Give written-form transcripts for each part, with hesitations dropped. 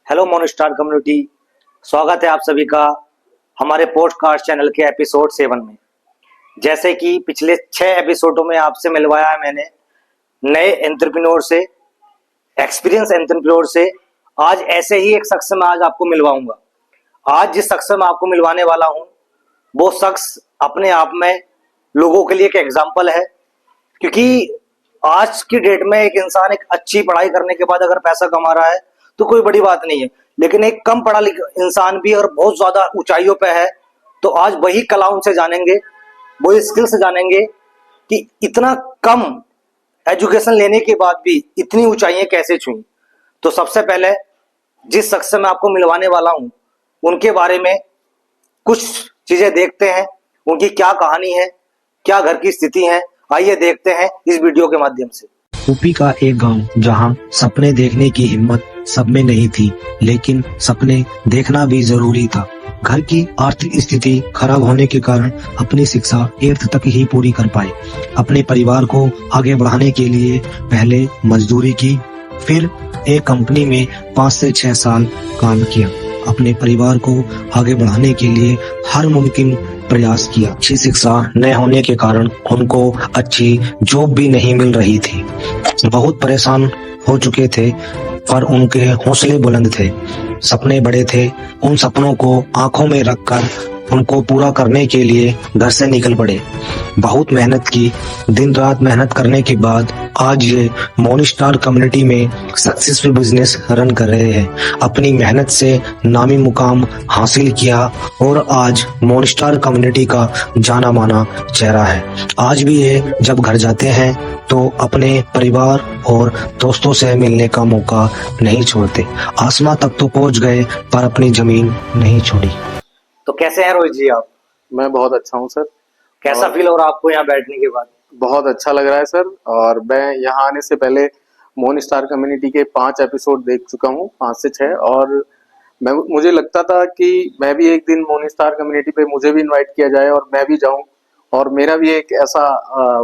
Hello मोनस्टार community. स्वागत है आप सभी का हमारे पॉडकास्ट चैनल के एपिसोड 7 में। जैसे कि पिछले 6 एपिसोडों में आपसे मिलवाया है मैंने नए एंटरप्रेन्योर से, एक्सपीरियंस एंटरप्रेन्योर से। आज ऐसे ही एक शख्स से मैं आज आपको मिलवाऊंगा। आज जिस शख्स से मैं आपको मिलवाने वाला हूं वो शख्स अपने आप में लोगों के लिए एक एग्जाम्पल है। क्योंकि आज की डेट में एक इंसान एक अच्छी पढ़ाई करने के बाद अगर पैसा कमा रहा है तो कोई बड़ी बात नहीं है, लेकिन एक कम पढ़ा लिखा इंसान भी अगर बहुत ज्यादा ऊंचाइयों पे है तो आज वही कला उनसे जानेंगे, वही स्किल से जानेंगे कि इतना कम एजुकेशन लेने के बाद भी इतनी ऊंचाइयां कैसे छुई। तो सबसे पहले जिस शख्स से मैं आपको मिलवाने वाला हूं उनके बारे में कुछ चीजें देखते हैं, उनकी क्या कहानी है, क्या घर की स्थिति है। आइए देखते हैं इस वीडियो के माध्यम से। यूपी का एक गांव जहां सपने देखने की हिम्मत सब में नहीं थी, लेकिन सपने देखना भी जरूरी था। घर की आर्थिक स्थिति खराब होने के कारण अपनी शिक्षा 8th तक ही पूरी कर पाए। अपने परिवार को आगे बढ़ाने के लिए पहले मजदूरी की, फिर एक कंपनी में 5 से 6 साल काम किया। अपने परिवार को आगे बढ़ाने के लिए हर मुमकिन प्रयास किया। अच्छी शिक्षा न होने के कारण उनको अच्छी जॉब भी नहीं मिल रही थी। बहुत परेशान हो चुके थे, पर उनके हौसले बुलंद थे, सपने बड़े थे। उन सपनों को आंखों में रखकर उनको पूरा करने के लिए घर से निकल पड़े। बहुत मेहनत की, दिन रात मेहनत करने के बाद आज ये मोनस्टार कम्युनिटी में सक्सेसफुल बिजनेस रन कर रहे हैं। अपनी मेहनत से नामी मुकाम हासिल किया और आज मोनस्टार कम्युनिटी का जाना माना चेहरा है। आज भी ये जब घर जाते हैं तो अपने परिवार और दोस्तों से मिलने का मौका नहीं छोड़ते। आसमां तक तो पहुंच गए पर अपनी जमीन नहीं छोड़ी। तो कैसे हैं रोहित जी आप? मैं बहुत अच्छा हूँ सर। कैसा फील हो रहा है आपको यहाँ बैठने के बाद? बहुत अच्छा लग रहा है सर। और मैं यहाँ आने से पहले मोन स्टार कम्युनिटी के 5 एपिसोड देख चुका हूँ, 5 से 6। और मुझे लगता था कि मैं भी एक दिन मोन स्टार कम्युनिटी पे मुझे भी इनवाइट किया जाए और मैं भी जाऊँ और मेरा भी एक ऐसा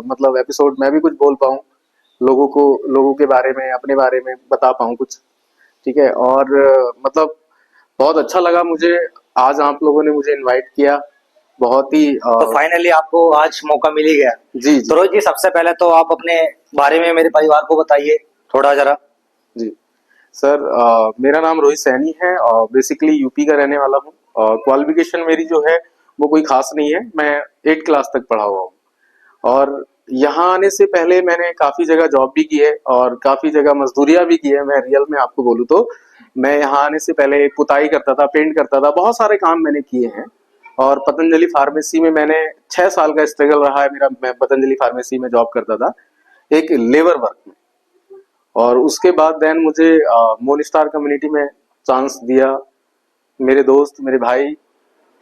मतलब एपिसोड मैं भी कुछ बोल पाऊँ, लोगों के बारे में, अपने बारे में बता पाऊँ कुछ। ठीक है। और मतलब बहुत अच्छा लगा मुझे, आज आप लोगों ने मुझे इनवाइट किया। बहुत ही तो फाइनली आपको आज मौका मिल ही गया। जी जी। तो रोहित जी सबसे पहले तो आप अपने बारे में मेरे परिवार को बताइए थोड़ा जरा। जी सर, मेरा नाम रोहित सैनी है और बेसिकली यूपी का रहने वाला हूँ। क्वालिफिकेशन मेरी जो है वो कोई खास नहीं है, मैं 8th क्लास तक पढ़ा हुआ हूँ। और यहाँ आने से पहले मैंने काफी जगह जॉब भी की है और काफी जगह मजदूरियां भी की है। मैं रियल में आपको बोलूँ तो मैं यहाँ आने से पहले पुताई करता था, पेंट करता था, बहुत सारे काम मैंने किए हैं। और पतंजलि फार्मेसी में मैंने 6 साल का स्ट्रगल रहा है मेरा। मैं पतंजलि फार्मेसी में जॉब करता था एक लेबर वर्क में। और उसके बाद देन मुझे मोन स्टार कम्युनिटी में चांस दिया मेरे दोस्त, मेरे भाई,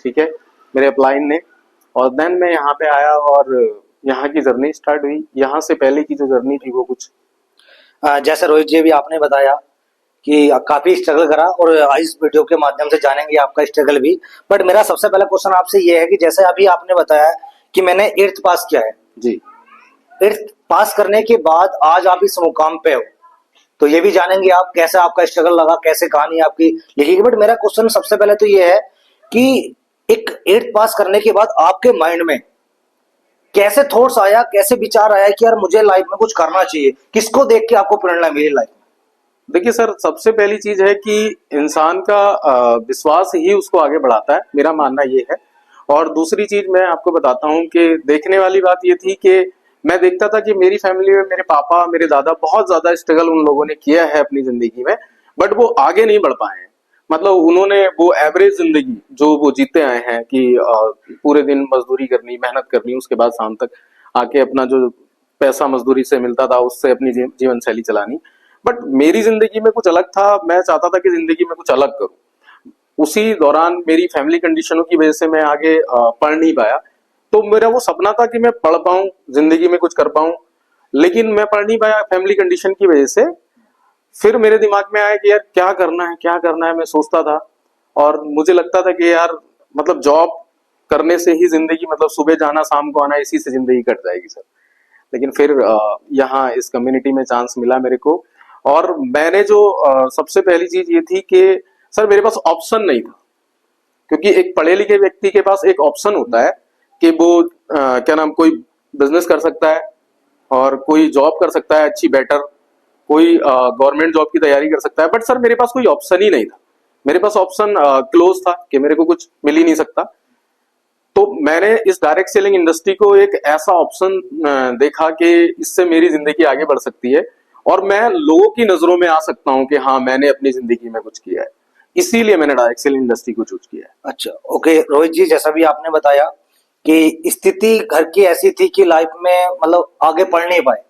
ठीक है, मेरे अपलाइन ने। और देन मैं यहाँ पे आया और यहाँ की जर्नी स्टार्ट हुई। यहाँ से पहले की जो जर्नी थी वो कुछ जैसे रोहित जी भी आपने बताया कि काफी स्ट्रगल करा और इस वीडियो के माध्यम से जानेंगे आपका स्ट्रगल भी। बट मेरा सबसे पहला क्वेश्चन आपसे ये है कि जैसे अभी आपने बताया कि मैंने 8th पास किया है जी। 8th पास करने के बाद आज आप इस मुकाम पे हो, तो ये भी जानेंगे आप कैसे आपका स्ट्रगल लगा, कैसे कहानी आपकी लिखी। बट मेरा क्वेश्चन सबसे पहले तो ये है कि एक 8th पास करने के बाद आपके माइंड में कैसे थॉट्स आया, कैसे विचार आया कि यार मुझे लाइफ में कुछ करना चाहिए? किसको देख के आपको प्रेरणा मिली लाइफ में? देखिए सर, सबसे पहली चीज है कि इंसान का विश्वास ही उसको आगे बढ़ाता है, मेरा मानना ये है। और दूसरी चीज मैं आपको बताता हूँ कि देखने वाली बात ये थी कि मैं देखता था कि मेरी फैमिली में मेरे पापा, मेरे दादा, बहुत ज्यादा स्ट्रगल उन लोगों ने किया है अपनी जिंदगी में, बट वो आगे नहीं बढ़ पाए हैं। मतलब उन्होंने वो एवरेज जिंदगी जो वो जीते आए हैं कि पूरे दिन मजदूरी करनी, मेहनत करनी, उसके बाद शाम तक आके अपना जो पैसा मजदूरी से मिलता था उससे अपनी जीवन शैली चलानी। बट मेरी जिंदगी में कुछ अलग था। मैं चाहता था कि जिंदगी में कुछ अलग करूं। उसी दौरान मेरी फैमिली कंडीशनों की वजह से मैं आगे पढ़ नहीं पाया। तो मेरा वो सपना था कि मैं पढ़ पाऊं, जिंदगी में कुछ कर पाऊं, लेकिन मैं पढ़ नहीं पाया फैमिली कंडीशन की वजह से। फिर मेरे दिमाग में आया कि यार क्या करना है, क्या करना है, मैं सोचता था। और मुझे लगता था कि यार मतलब जॉब करने से ही जिंदगी, मतलब सुबह जाना शाम को आना, इसी से जिंदगी कट जाएगी सर। लेकिन फिर यहाँ इस कम्युनिटी में चांस मिला मेरे को और मैंने जो सबसे पहली चीज ये थी कि सर मेरे पास ऑप्शन नहीं था, क्योंकि एक पढ़े लिखे व्यक्ति के पास एक ऑप्शन होता है कि वो क्या नाम कोई बिजनेस कर सकता है और कोई जॉब कर सकता है अच्छी बेटर, कोई गवर्नमेंट जॉब की तैयारी कर सकता है। बट सर मेरे पास कोई ऑप्शन ही नहीं था, मेरे पास ऑप्शन क्लोज था कि मेरे को कुछ मिल ही नहीं सकता। तो मैंने इस डायरेक्ट सेलिंग इंडस्ट्री को एक ऐसा ऑप्शन देखा कि इससे मेरी जिंदगी आगे बढ़ सकती है और मैं लोगों की नजरों में आ सकता हूं कि हाँ मैंने अपनी जिंदगी में कुछ किया है, इसीलिए मैंने डायरेक्ट सेलिंग इंडस्ट्री को चूज किया है। अच्छा, ओके रोहित जी, जैसा भी आपने बताया कि स्थिति घर की ऐसी थी कि लाइफ में मतलब आगे बढ़ नहीं पाए,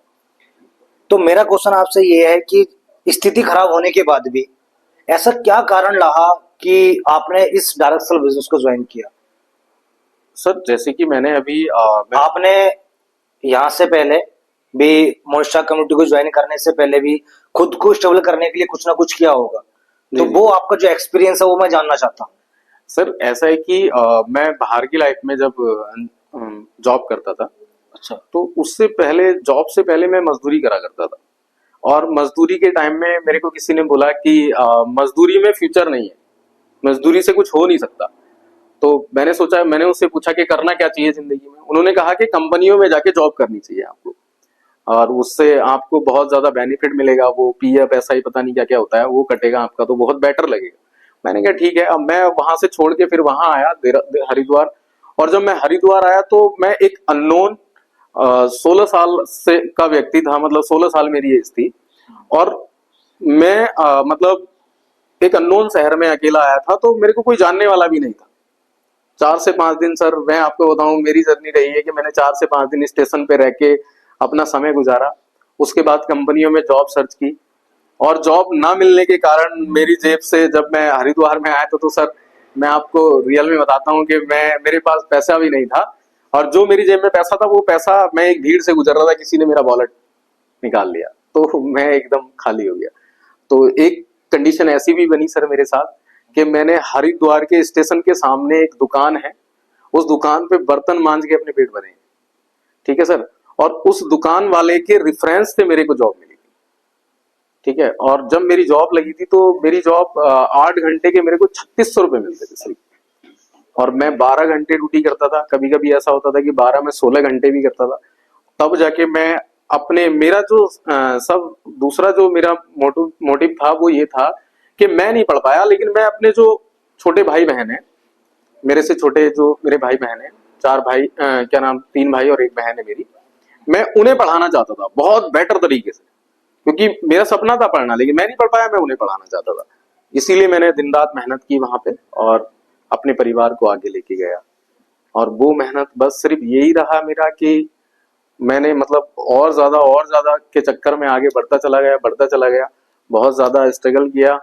तो मेरा क्वेश्चन आपसे ये है कि स्थिति खराब होने के बाद भी ऐसा क्या कारण रहा कि आपने इस डायरेक्ट सेल बिजनेस को ज्वाइन किया? सर जैसे कि मैंने अभी आपने यहाँ से पहले भी मोनिस्टा कम्युनिटी को ज्वाइन करने से पहले भी खुद को स्टेबल करने के लिए कुछ ना कुछ किया होगा, तो जी। वो आपका जो एक्सपीरियंस है वो मैं जानना चाहता हूँ। सर ऐसा है कि मैं बाहर की लाइफ में जब जॉब करता था, अच्छा, तो उससे पहले जॉब से पहले मैं मजदूरी करा करता था। और मजदूरी के टाइम में मेरे को किसी ने बोला कि मजदूरी में फ्यूचर नहीं है, मजदूरी से कुछ हो नहीं सकता। तो मैंने सोचा, मैंने उससे पूछा कि करना क्या चाहिए जिंदगी में। उन्होंने कहा कि कंपनियों में जाके जॉब करनी चाहिए आपको, और उससे आपको बहुत ज्यादा बेनिफिट मिलेगा, वो पीएफ ऐसा ही पता नहीं क्या क्या होता है वो कटेगा आपका, तो बहुत बेटर लगेगा। मैंने कहा ठीक है। अब मैं वहां से छोड़ के फिर वहां आया हरिद्वार, और जब मैं हरिद्वार आया तो मैं एक अननोन 16 साल से का व्यक्ति था, मतलब 16 साल मेरी एज थी, और मैं मतलब एक अननोन शहर में अकेला आया था, तो मेरे को कोई जानने वाला भी नहीं था। 4 से 5 दिन सर मैं आपको बताऊं मेरी जर्नी रही है कि मैंने 4 से 5 दिन स्टेशन पे रह के अपना समय गुजारा। उसके बाद कंपनियों में जॉब सर्च की, और जॉब ना मिलने के कारण मेरी जेब से जब मैं हरिद्वार में आया तो सर मैं आपको रियल में बताता हूँ कि मेरे पास पैसा भी नहीं था, और जो मेरी जेब में पैसा था वो पैसा मैं एक भीड़ से गुजर रहा था, किसी ने मेरा वॉलेट निकाल लिया, तो मैं एकदम खाली हो गया। तो एक कंडीशन ऐसी भी बनी सर मेरे साथ कि मैंने हरिद्वार के स्टेशन के सामने एक दुकान है, उस दुकान पे बर्तन मांज के अपने पेट भरे, ठीक है सर। और उस दुकान वाले के रेफरेंस से मेरे को जॉब मिली थी, ठीक है। और जब मेरी जॉब लगी थी तो मेरी जॉब 8 घंटे के मेरे को 3600 रुपए मिलते थे सिर्फ, और मैं 12 घंटे ड्यूटी करता था। कभी कभी ऐसा होता था कि 12 में 16 घंटे भी करता था। तब जाके मैं अपने मेरा जो सब दूसरा जो मेरा मोटिव था वो ये था कि मैं नहीं पढ़ पाया, लेकिन मैं अपने जो छोटे भाई बहन है, मेरे से छोटे जो मेरे भाई बहन है, 4 भाई क्या नाम 3 भाई और 1 बहन है मेरी, मैं उन्हें पढ़ाना चाहता था बहुत बेटर तरीके से, क्योंकि मेरा सपना था पढ़ना, लेकिन मैं नहीं पढ़ पाया, मैं उन्हें पढ़ाना चाहता था। इसीलिए मैंने दिन रात मेहनत की वहां पे और अपने परिवार को आगे लेके गया। और वो मेहनत बस सिर्फ यही रहा मेरा कि मैंने मतलब और ज्यादा के चक्कर में आगे बढ़ता चला गया, बहुत ज्यादा स्ट्रगल किया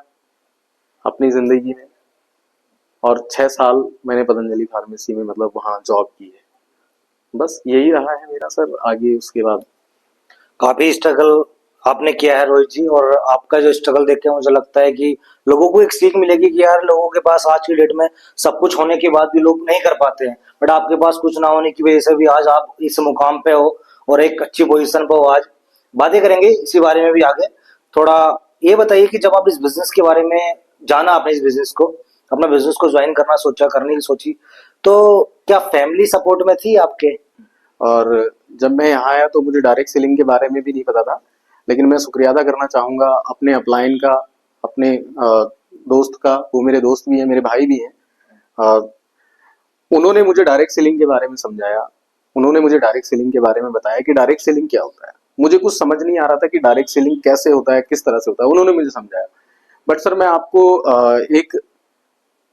अपनी जिंदगी में, और 6 साल मैंने पतंजलि फार्मेसी में मतलब वहां जॉब की है। बस यही रहा है मेरा सर आगे उसके बाद। काफी स्ट्रगल आपने किया है रोहित जी, और आपका जो स्ट्रगल देख के मुझे लगता है कि लोगों को एक सीख मिलेगी कि यार लोगों के पास आज की डेट में सब कुछ होने के बाद भी लोग नहीं कर पाते हैं, बट आपके पास कुछ ना होने की वजह से भी आज आप इस मुकाम पे हो और एक अच्छी पोजीशन पे हो। आज बातें करेंगे इसी बारे में भी आगे। थोड़ा ये बताइए कि जब आप इस बिजनेस के बारे में जाना, आपने इस बिजनेस को अपना बिजनेस को ज्वाइन करना सोचा, करने की सोची, तो क्या फैमिली सपोर्ट में थी आपके? और जब मैं यहाँ आया तो मुझे डायरेक्ट सेलिंग के बारे में भी नहीं पता था, लेकिन मैं शुक्रिया अदा करना चाहूंगा अपने अपलाइन का, अपने दोस्त का, वो मेरे दोस्त भी हैं, मेरे भाई भी हैं। उन्होंने मुझे डायरेक्ट सेलिंग के बारे में समझाया, उन्होंने मुझे डायरेक्ट सेलिंग के बारे में बताया कि डायरेक्ट सेलिंग क्या होता है। मुझे कुछ समझ नहीं आ रहा था कि डायरेक्ट सेलिंग कैसे होता है, किस तरह से होता है, उन्होंने मुझे समझाया। बट सर मैं आपको एक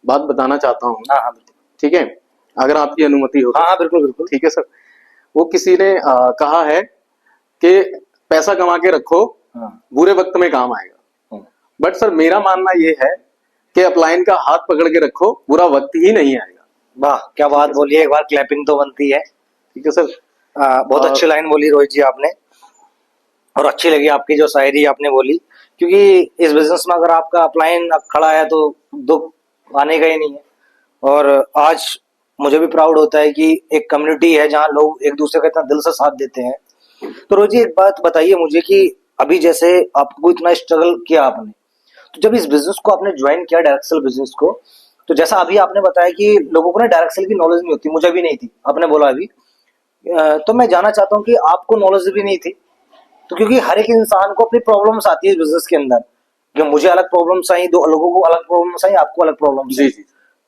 बात बताना चाहता हूँ, हाँ हाँ बिल्कुल। ठीक है, अगर आपकी अनुमति हो तो। हाँ हाँ बिल्कुल बिल्कुल। ठीक है सर। वो किसी ने कहा है कि पैसा कमा के रखो, हाँ बुरे वक्त में काम आएगा। हाँ। बट सर मेरा मानना ये है कि अपलाइन का हाथ पकड़ के रखो, बुरा वक्त ही नहीं आएगा। वाह, क्या बात बोली है, एक बार क्लैपिंग तो बनती है। ठीक है सर। बहुत अच्छी लाइन बोली रोहित जी आपने, और अच्छी लगी आपकी जो शायरी आपने बोली, क्योंकि इस बिजनेस में अगर आपका अपलाइन खड़ा है तो दुख आने का ही नहीं है। और आज मुझे भी प्राउड होता है कि एक कम्युनिटी है जहाँ लोग एक दूसरे का इतना दिल से साथ देते हैं। तो रोहित जी एक बात बताइए मुझे कि अभी जैसे आपको इतना स्ट्रगल किया आपने, तो जब इस बिजनेस को आपने ज्वाइन किया, डायरेक्ट सेल बिजनेस को, तो जैसा अभी आपने बताया कि लोगों को ना डायरेक्ट सेल की नॉलेज नहीं होती, मुझे भी नहीं थी, आपने बोला अभी, तो मैं जानना चाहता हूँ कि आपको नॉलेज भी नहीं थी, तो क्योंकि हर एक इंसान को अपनी प्रॉब्लम्स आती है बिजनेस के अंदर, कि मुझे अलग प्रॉब्लम्स आई, दो लोगों को अलग प्रॉब्लम्स आई, आपको अलग प्रॉब्लम्स जी आई, जी।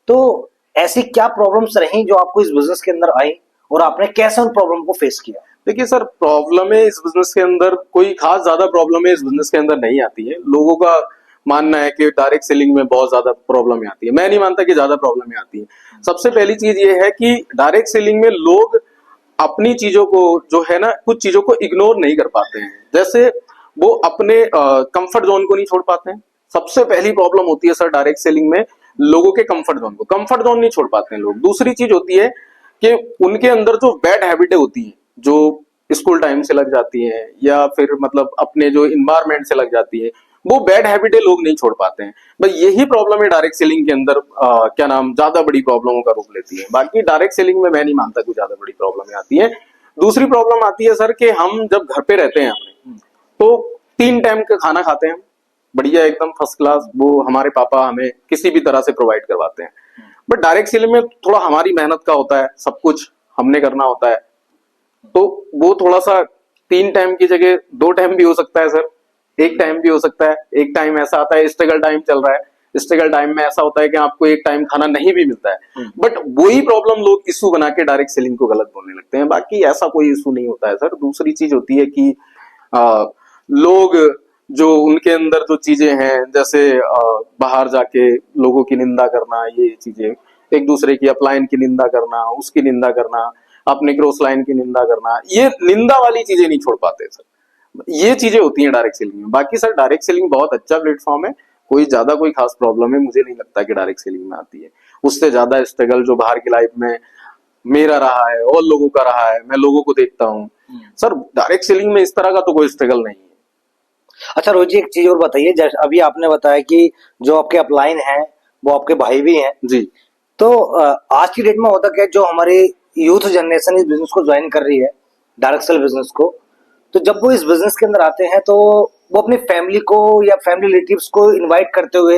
तो ऐसी क्या प्रॉब्लम्स रही जो आपको इस बिजनेस के अंदर आई, और आपने कैसे उन प्रॉब्लम को फेस किया? देखिए सर, प्रॉब्लम है इस बिजनेस के अंदर, कोई खास ज्यादा प्रॉब्लम है इस बिजनेस के अंदर नहीं आती है। लोगों का मानना है कि डायरेक्ट सेलिंग में बहुत ज्यादा प्रॉब्लम आती है, मैं नहीं मानता कि ज्यादा प्रॉब्लम आती है। सबसे पहली चीज ये है कि डायरेक्ट सेलिंग में लोग अपनी चीजों को जो है ना, कुछ चीजों को इग्नोर नहीं कर पाते हैं। जैसे वो अपने कंफर्ट जोन को नहीं छोड़ पाते हैं। सबसे पहली प्रॉब्लम होती है सर डायरेक्ट सेलिंग में, लोगों के कंफर्ट जोन नहीं छोड़ पाते हैं लोग। दूसरी चीज होती है कि उनके अंदर जो बैड हैबिटें होती हैं, जो स्कूल टाइम से लग जाती हैं या फिर मतलब अपने जो इन्वायरमेंट से लग जाती है, वो बैड हैबिटें लोग नहीं छोड़ पाते हैं। बस यही प्रॉब्लम है डायरेक्ट सेलिंग के अंदर, क्या नाम, ज्यादा बड़ी प्रॉब्लमों का रूप लेती है। बाकी डायरेक्ट सेलिंग में मैं नहीं मानता कोई ज्यादा बड़ी प्रॉब्लम आती है। दूसरी प्रॉब्लम आती है सर कि हम जब घर पे रहते हैं अपने, तो 3 टाइम का खाना खाते हैं, बढ़िया एकदम फर्स्ट क्लास, वो हमारे पापा हमें किसी भी तरह से प्रोवाइड करवाते हैं। बट डायरेक्ट सेलिंग में थोड़ा हमारी मेहनत का होता है, सब कुछ हमने करना होता है, तो वो थोड़ा सा 3 टाइम की जगह 2 टाइम भी हो सकता है सर, 1 टाइम भी हो सकता है। एक टाइम ऐसा आता है, स्ट्रगल टाइम चल रहा है, स्ट्रगल टाइम में ऐसा होता है कि आपको 1 टाइम खाना नहीं भी मिलता है। बट वही प्रॉब्लम लोग इशू बना के डायरेक्ट सेलिंग को गलत बोलने लगते हैं। बाकी ऐसा कोई इशू नहीं होता है सर। दूसरी चीज होती है कि लोग जो उनके अंदर जो चीजें हैं, जैसे बाहर जाके लोगों की निंदा करना, ये चीजें, एक दूसरे की अपलाइन की निंदा करना, उसकी निंदा करना, अपने क्रॉस लाइन की निंदा करना, ये निंदा वाली चीजें नहीं छोड़ पाते सर। ये चीजें होती हैं डायरेक्ट सेलिंग में। बाकी सर डायरेक्ट सेलिंग बहुत अच्छा प्लेटफॉर्म है, कोई ज्यादा कोई खास प्रॉब्लम है मुझे नहीं लगता कि डायरेक्ट सेलिंग में आती है। उससे ज्यादा स्ट्रगल जो बाहर की लाइफ में मेरा रहा है और लोगों का रहा है, मैं लोगों को देखता हूँ सर, डायरेक्ट सेलिंग में इस तरह का तो कोई स्ट्रगल नहीं है। अच्छा रोहित जी, एक चीज और बताइए, जैसे अभी आपने बताया कि जो आपके अपलाइन हैं वो आपके भाई भी हैं, जी तो आज की डेट में होता क्या है, जो हमारी यूथ जनरेशन इस बिजनेस को ज्वाइन कर रही है, डायरेक्ट सेल बिजनेस को, तो जब वो इस बिजनेस के अंदर आते हैं तो वो अपनी फैमिली को या फैमिली रिलेटिव्स को इनवाइट करते हुए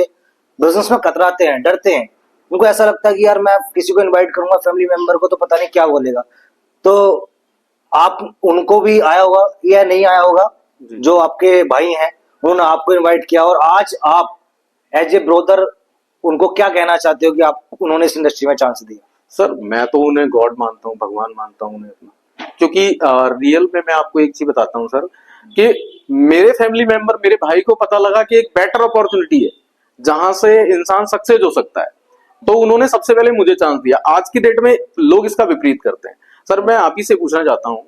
बिजनेस में कतराते हैं, डरते हैं। उनको ऐसा लगता है कि यार मैं किसी को इनवाइट करूंगा फैमिली मेंबर को तो पता नहीं क्या बोलेगा। तो आप उनको भी आया होगा या नहीं आया होगा, जी। जो आपके भाई हैं उन्होंने आपको इनवाइट किया, और आज आप एज ए ब्रोदर उनको क्या कहना चाहते हो कि आप उन्होंने इस इंडस्ट्री में चांस दिया? सर मैं तो उन्हें गॉड मानता हूँ, भगवान मानता हूँ उन्हें अपना। क्योंकि रियल में मैं आपको एक चीज बताता हूँ सर, कि मेरे फैमिली मेंबर, मेरे भाई को पता लगा कि एक बेटर अपॉर्चुनिटी है जहां से इंसान सक्सेस हो सकता है, तो उन्होंने सबसे पहले मुझे चांस दिया। आज की डेट में लोग इसका विपरीत करते हैं। सर मैं आप ही से पूछना चाहता हूँ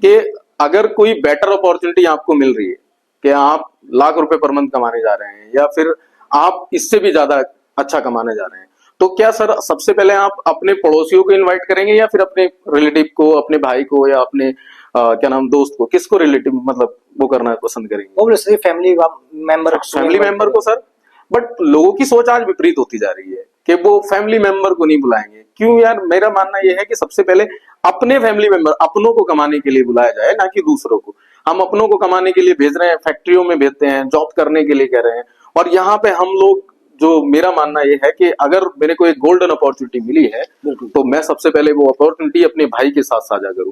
कि अगर कोई बेटर अपॉर्चुनिटी आपको मिल रही है कि आप लाख रुपए पर मंथ कमाने जा रहे हैं, या फिर आप इससे भी ज्यादा अच्छा कमाने जा रहे हैं, तो क्या सर सबसे पहले आप अपने पड़ोसियों को इनवाइट करेंगे, या फिर अपने रिलेटिव को, अपने भाई को, या अपने क्या नाम, दोस्त को? किसको रिलेटिव मतलब वो करना पसंद करेंगे? ऑब्वियसली फैमिली मेंबर को सर। बट लोगों की सोच आज विपरीत होती जा रही है कि वो फैमिली मेंबर को नहीं बुलाएंगे। क्यों यार? मेरा मानना यह है कि सबसे पहले अपने फैमिली मेंबर, अपनों को कमाने के लिए बुलाया जाए, ना कि दूसरों को। हम अपनों को कमाने के लिए भेज रहे हैं, फैक्ट्रियों में भेजते हैं, जॉब करने के लिए कह रहे हैं, और यहाँ पे हम लोग, जो मेरा मानना यह है कि अगर मेरे को एक गोल्डन अपॉर्चुनिटी मिली है, तो मैं सबसे पहले वो अपॉर्चुनिटी अपने भाई के साथ साझा करूं,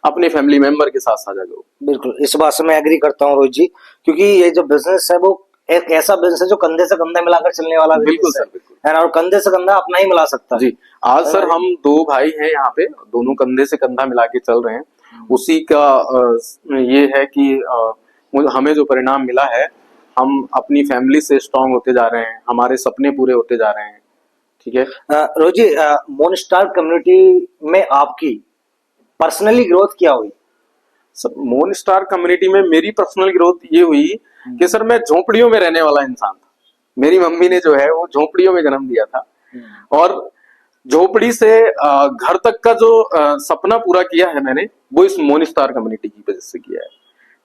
अपने फैमिली मेंबर के साथ साझा करूं। बिल्कुल, इस बात से मैं एग्री करता हूँ रोहित जी, क्योंकि ये जो बिजनेस है वो एक ऐसा बिजनेस है जो कंधे से कंधा मिलाकर चलने वाला बिल्कुल बिजनेस सर, बिल्कुल है ना, और कंधे से कंधा अपना ही मिला सकता है। जी। आज सर हम 2 भाई हैं यहाँ पे, दोनों कंधे से कंधा मिला के चल रहे हैं। उसी का ये है कि हमें जो परिणाम मिला है, हम अपनी फैमिली से स्ट्रांग होते जा रहे हैं, हमारे सपने पूरे होते जा रहे हैं। ठीक है रोहित जी, मोनस्टार कम्युनिटी में आपकी पर्सनली ग्रोथ क्या हुई? सर मोन स्टार कम्युनिटी में मेरी पर्सनल ग्रोथ ये हुई कि सर मैं झोपड़ियों में रहने वाला इंसान था। मेरी मम्मी ने जो है वो झोपड़ियों में जन्म दिया था, और झोपड़ी से घर तक का जो सपना पूरा किया है मैंने, वो इस मोन स्टार कम्युनिटी की वजह से किया है।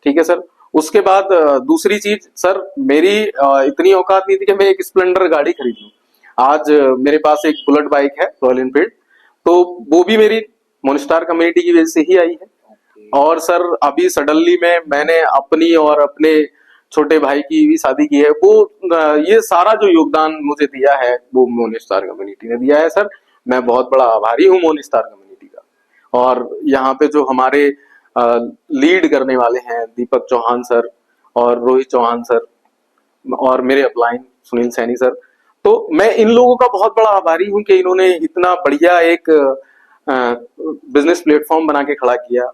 ठीक है सर। उसके बाद दूसरी चीज सर, मेरी इतनी औकात नहीं थी कि मैं एक स्प्लेंडर गाड़ी खरीद लूं। आज मेरे पास एक बुलेट बाइक है, रॉयल एनफील्ड, तो वो भी मेरी मोन स्टार कम्युनिटी की वजह से ही आई है। और सर अभी सडनली में मैंने अपनी और अपने छोटे भाई की भी शादी की है। वो ये सारा जो योगदान मुझे दिया है वो मोन स्टार कम्युनिटी ने दिया है सर। मैं बहुत बड़ा आभारी हूँ मोन स्टार कम्युनिटी का। और यहाँ पे जो हमारे लीड करने वाले हैं दीपक चौहान सर और रोहित चौहान सर और मेरे अपलाइन सुनील सैनी सर, तो मैं इन लोगों का बहुत बड़ा आभारी हूं कि इन्होंने इतना बढ़िया एक बिजनेस प्लेटफॉर्म बना के खड़ा किया।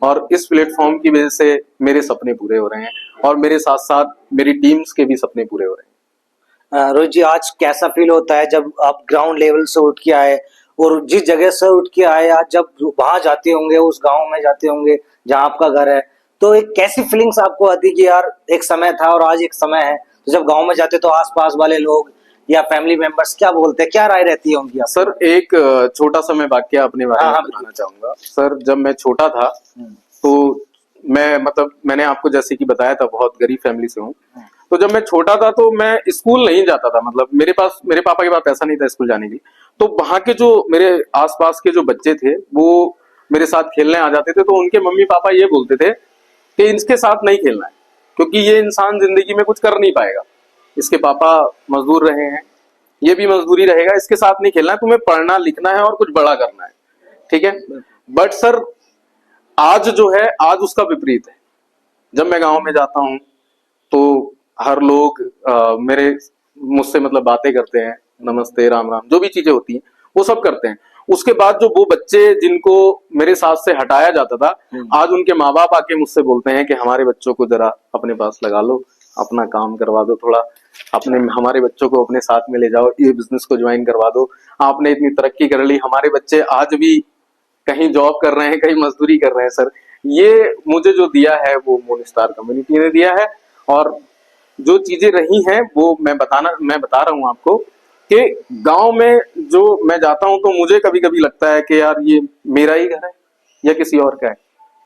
और इस प्लेटफॉर्म की वजह से मेरे सपने पूरे हो रहे हैं और मेरे साथ साथ मेरी टीम्स के भी सपने पूरे हो रहे हैं। रोहित जी, आज कैसा फील होता है जब आप ग्राउंड लेवल से उठ के आए और जिस जगह से उठ के आए आज जब वहां जाते होंगे, उस गांव में जाते होंगे जहां आपका घर है, तो एक कैसी फीलिंग्स आपको आती कि यार एक समय था और आज एक समय है। तो जब गांव में जाते तो आसपास वाले लोग या फैमिली मेंबर्स क्या बोलते हैं, क्या राय रहती है उनकी आपको? सर एक छोटा सा मैं वाक्य अपने बारे में हाँ, बताना चाहूंगा। सर जब मैं छोटा था तो मैंने आपको जैसे कि बताया था बहुत गरीब फैमिली से हूँ। तो जब मैं छोटा था तो मैं स्कूल नहीं जाता था, मतलब मेरे पापा के पास पैसा नहीं था स्कूल जाने की। तो वहां के जो मेरे आसपास के जो बच्चे थे वो मेरे साथ खेलने आ जाते थे, तो उनके मम्मी पापा ये बोलते थे कि इसके साथ नहीं खेलना है क्योंकि ये इंसान जिंदगी में कुछ कर नहीं पाएगा। इसके पापा मजदूर रहे हैं, ये भी मजदूरी रहेगा, इसके साथ नहीं खेलना है, तुम्हें पढ़ना लिखना है और कुछ बड़ा करना है, ठीक है। बट सर आज जो है आज उसका विपरीत है। जब मैं गांव में जाता हूं तो हर लोग मेरे मुझसे मतलब बातें करते हैं, नमस्ते राम राम जो भी चीजें होती हैं वो सब करते हैं। उसके बाद जो वो बच्चे जिनको मेरे साथ से हटाया जाता था, आज उनके माँ बाप आके मुझसे बोलते हैं कि हमारे बच्चों को जरा अपने पास लगा लो, अपना काम करवा दो, थोड़ा हमारे बच्चों को अपने साथ में ले जाओ, ये बिजनेस को ज्वाइन करवा दो, आपने इतनी तरक्की कर ली। हमारे बच्चे आज भी कहीं जॉब कर रहे हैं, कहीं मजदूरी कर रहे हैं। सर ये मुझे जो दिया है वो मोन स्टार कम्युनिटी ने दिया है। और जो चीजें रही हैं वो मैं बता रहा हूँ आपको कि गांव में जो मैं जाता हूं तो मुझे कभी कभी लगता है कि यार ये मेरा ही घर है या किसी और का है,